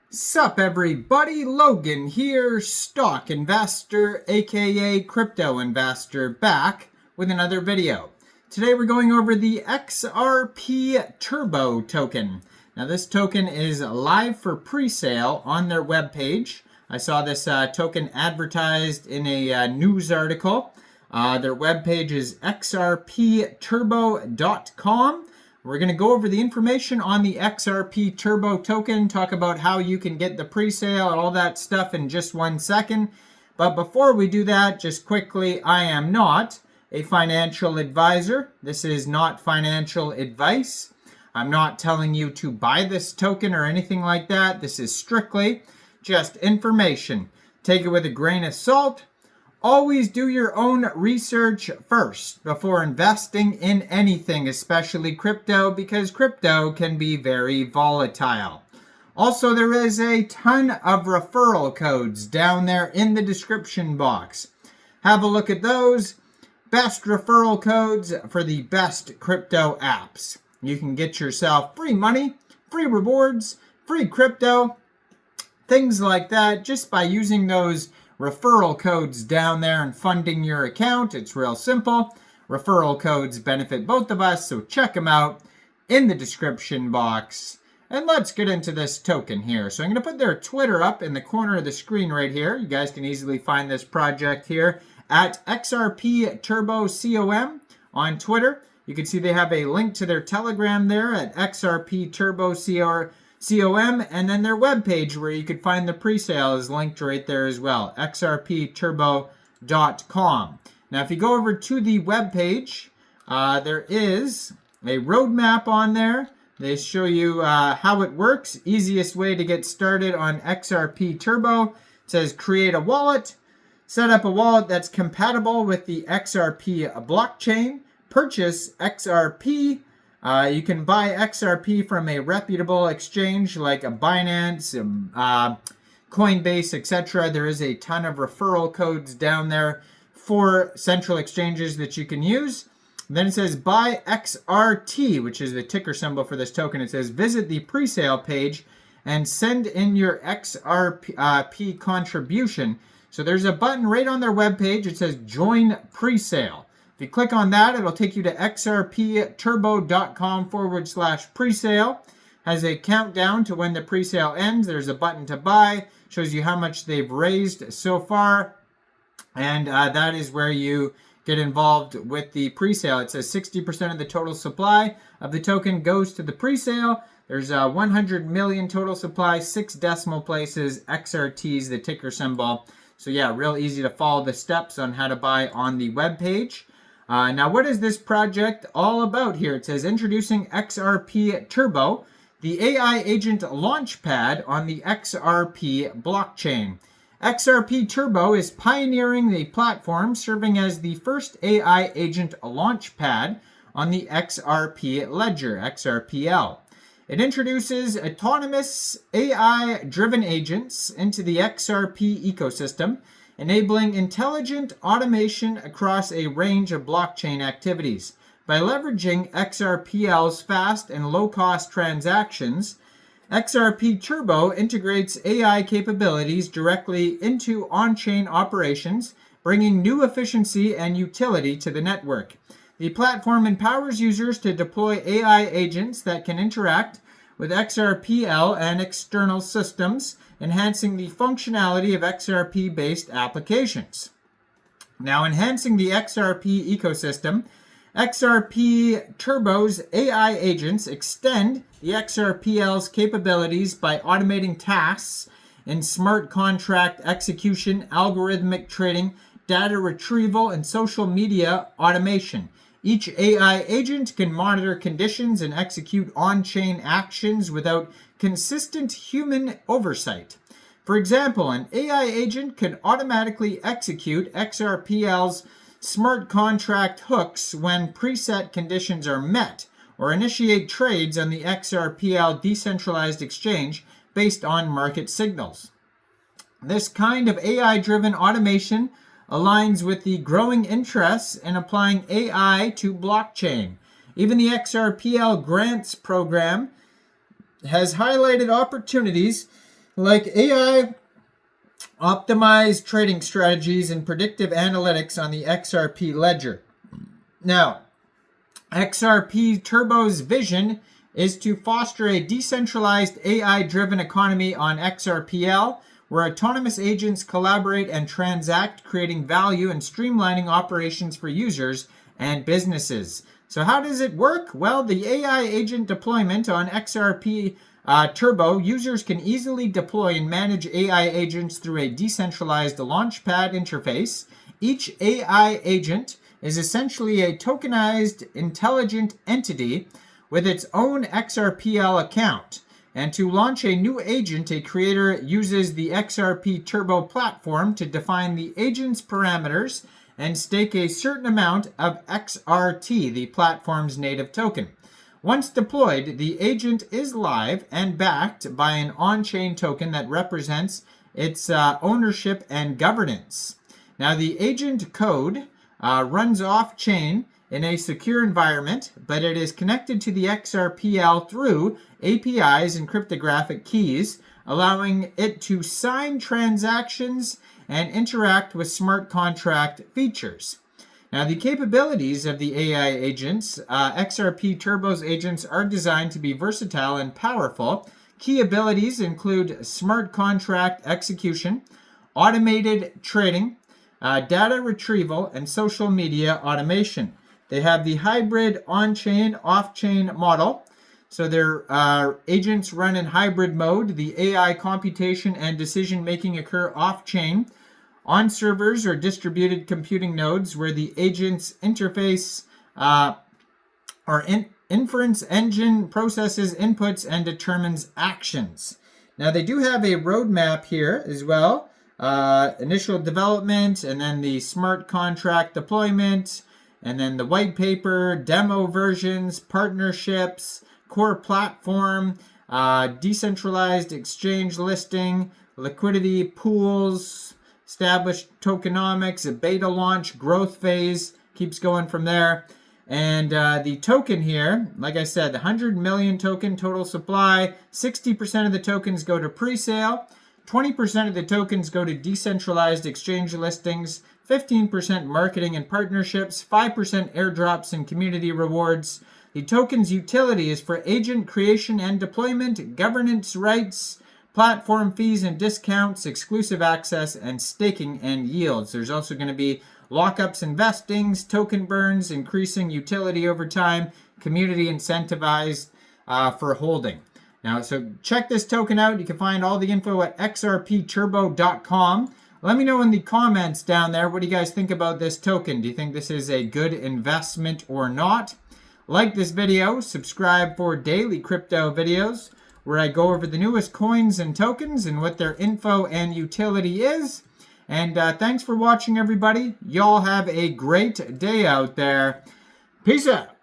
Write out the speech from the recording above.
Sup everybody, Logan here, stock investor aka crypto investor, back with another video. Today we're going over the Xrpturbo token. Now this token is live for pre-sale on their webpage. I saw this token advertised in a news article. Their webpage is Xrpturbo.com. We're going to go over the information on the Xrpturbo token, talk about how you can get the pre-sale and all that stuff in just 1 second. But before we do that, just quickly, I am not a financial advisor. This is not financial advice. I'm not telling you to buy this token or anything like that. This is strictly just information. Take it with a grain of salt. Always do your own research first before investing in anything, especially crypto, because crypto can be very volatile. Also, there is a ton of referral codes down there in the description box. Have a look at those. Best referral codes for the best crypto apps. You can get yourself free money, free rewards, free crypto, things like that just by using those referral codes down there and funding your account. It's real simple. Referral codes benefit both of us, so check them out in the description box. And let's get into this token here. So I'm going to put their Twitter up in the corner of the screen right here. You guys can easily find this project here at Xrpturbo Xumm on Twitter. You can see they have a link to their Telegram there at Xrpturbo COM, and then their webpage where you could find the pre-sale is linked right there as well, xrpturbo.com. Now, if you go over to the webpage, there is a roadmap on there. They show you how it works. Easiest way to get started on Xrpturbo. It says create a wallet, set up a wallet that's compatible with the XRP blockchain, purchase XRP. You can buy XRP from a reputable exchange like a Binance, Coinbase, etc. There is a ton of referral codes down there for central exchanges that you can use. Then it says buy XRT, which is the ticker symbol for this token. It says visit the pre-sale page and send in your XRP contribution. So there's a button right on their webpage. It says join pre-sale. If you click on that, it'll take you to xrpturbo.com/presale. Has a countdown to when the presale ends. There's a button to buy. Shows you how much they've raised so far. And that is where you get involved with the presale. It says 60% of the total supply of the token goes to the presale. There's 100 million total supply, 6 decimal places, XRTs, the ticker symbol. So yeah, real easy to follow the steps on how to buy on the webpage. Now, what is this project all about here? It says introducing Xrpturbo, the AI agent launchpad on the XRP blockchain. Xrpturbo is pioneering the platform, serving as the first AI agent launchpad on the XRP ledger, XRPL. It introduces autonomous AI-driven agents into the XRP ecosystem, enabling intelligent automation across a range of blockchain activities. By leveraging XRPL's fast and low-cost transactions, Xrpturbo integrates AI capabilities directly into on-chain operations, bringing new efficiency and utility to the network. The platform empowers users to deploy AI agents that can interact with Xrpl and external systems, enhancing the functionality of XRP-based applications. Now, enhancing the XRP ecosystem, Xrpturbo's AI agents extend the XRPL's capabilities by automating tasks in smart contract execution, algorithmic trading, data retrieval, and social media automation. Each AI agent can monitor conditions and execute on-chain actions without consistent human oversight. For example, an AI agent could automatically execute XRPL's smart contract hooks when preset conditions are met, or initiate trades on the Xrpl decentralized exchange based on market signals. This kind of AI-driven automation aligns with the growing interest in applying AI to blockchain. Even the Xrpl grants program has highlighted opportunities like AI optimized trading strategies and predictive analytics on the XRP ledger. Now, Xrpturbo's vision is to foster a decentralized AI-driven economy on Xrpl, where autonomous agents collaborate and transact, creating value and streamlining operations for users and businesses. So how does it work? Well, the AI agent deployment on Xrpturbo, users can easily deploy and manage AI agents through a decentralized launchpad interface. Each AI agent is essentially a tokenized intelligent entity with its own Xrpl account. And to launch a new agent, a creator uses the Xrpturbo platform to define the agent's parameters and stake a certain amount of XRT, the platform's native token. Once deployed, the agent is live and backed by an on-chain token that represents its ownership and governance. Now, the agent code runs off-chain in a secure environment, but it is connected to the Xrpl through APIs and cryptographic keys, allowing it to sign transactions and interact with smart contract features. Now, the capabilities of the AI agents, Xrpturbo's agents are designed to be versatile and powerful. Key abilities include smart contract execution, automated trading, data retrieval, and social media automation. They have the hybrid on-chain, off-chain model. So their agents run in hybrid mode. The AI computation and decision-making occur off-chain on servers or distributed computing nodes where the agent's interface or inference engine processes inputs and determines actions. Now, they do have a roadmap here as well. Initial development, and then the smart contract deployment, and then the white paper, demo versions, partnerships, core platform, decentralized exchange listing, liquidity pools, established tokenomics, a beta launch, growth phase, keeps going from there. And the token here, like I said, the 100 million token total supply, 60% of the tokens go to pre-sale, 20% of the tokens go to decentralized exchange listings, 15% marketing and partnerships, 5% airdrops and community rewards. The token's utility is for agent creation and deployment, governance rights, platform fees and discounts, exclusive access, and staking and yields. There's also going to be lockups and vestings, token burns, increasing utility over time, community incentivized for holding. Now, so check this token out. You can find all the info at xrpturbo.com. Let me know in the comments down there, what do you guys think about this token? Do you think this is a good investment or not? Like this video, subscribe for daily crypto videos where I go over the newest coins and tokens and what their info and utility is. And thanks for watching, everybody. Y'all have a great day out there. Peace out.